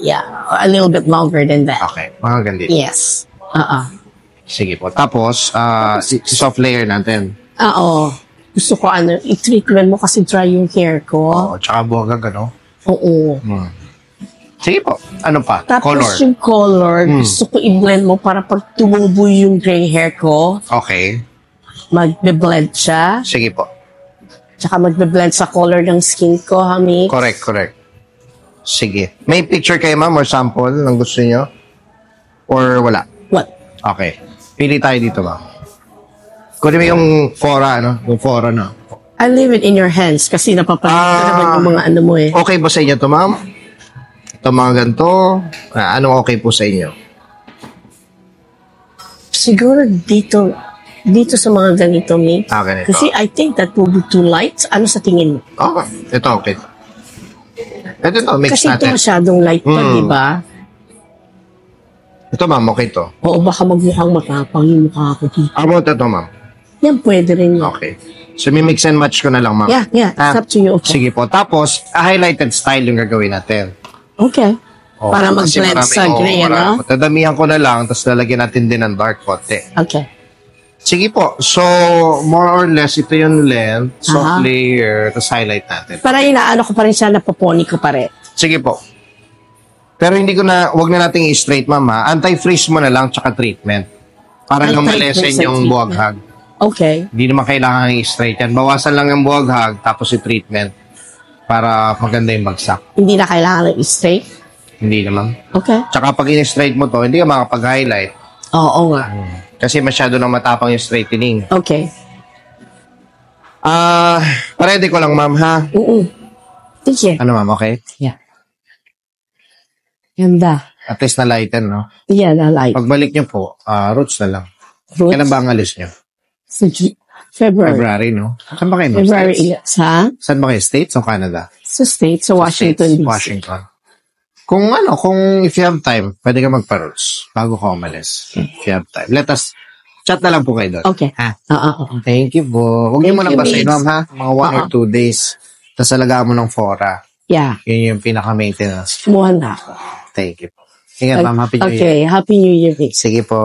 Yeah. A little bit longer than that. Okay, mga ganito. Yes. Sige po. Tapos, soft layer natin. Oo. Gusto ko i-treatment mo kasi dry yung hair ko. Oo, tsaka buwagag, ano? Oo. Sige po. Ano pa? Tapos Color. yung color, gusto ko i-blend mo para pag tumubo yung gray hair ko, Okay. magbe-blend siya. Sige po. Tsaka magbe-blend sa color ng skin ko, Hami. Correct. Sige. May picture kayo, ma'am, or sample ng gusto nyo? Or wala? What? Okay. Pili tayo dito, ma'am. Kunin mo yung fora, ano? Yung fora, no? I leave it in your hands kasi napapalit ko naman yung mga ano mo eh. Okay ba sa inyo to, ma'am? Ito mga ganito. Anong okay po sa inyo? Siguro dito sa mga ganito, Mi. Ganito. Kasi I think that will be too light. Ano sa tingin mo? Okay. Ito, okay. Ito, mix Kasi ito natin. masyadong light pa, di ba? Ito, ma'am, okay to. Oo, baka magmukhang matapang yung mukha ko dito. About ito, ma'am. Yan, pwede rin yun. Okay. So, may mix and match ko na lang, ma'am. Yeah. It's up to you. Okay. Sige po. Tapos, highlighted style yung gagawin natin. Okay. Para Kasi mag-blend marami- sa gray, ano? Dadamihan ko na lang, tapos lalagyan natin din ng dark konti. Okay. Sige po. So, more or less, ito yung length, soft layer, tapos highlight natin. Para inaano ko pa rin siya, napoponi ko pa rin. Sige po. Pero hindi ko wag na nating i-straight, ma'am, ha? Anti-freeze mo na lang, tsaka treatment. Para lang Anti-freeze malesen at yung treatment. buwaghag. Okay. Hindi naman kailangan i-straight yan. Bawasan lang yung buwaghag, tapos i-treatment. Para maganda yung bagsak. Hindi na kailangan ng straight. Hindi naman. Okay. Tsaka pag in-straight mo to, hindi ka makapag-highlight. Oo nga. Kasi masyado nang matapang yung straightening. Okay. Ready ko lang, ma'am, ha? Sige. Ano, ma'am, okay? Yeah. Ganda. At least na lighten, no? Yeah, I like. Pagbalik nyo po, roots na lang. Roots. Kailan ba ang alis nyo? February. February, no? Saan ba kayo, ma'am? February States? 11. Sa? Saan ba kayo? States o Canada? Sa States, sa Washington, States, D.C. Washington. Kung if you have time, pwede ka magpa-roots bago ka umalis. If you have time. Let us, chat na lang po kayo doon. Okay. Ha? Oo. Thank you po. Huwag niyo Thank mo nang you, basahin, Migs. ma'am, ha? Mga 1 or 2 days. Tapos alagaan mo ng fora. Yeah. Yun yung pinaka-maintenance. Kumuha na ako. Thank you po. Ingat, ma'am. Happy New Year. Okay. Happy New Year, Vic. Sige po.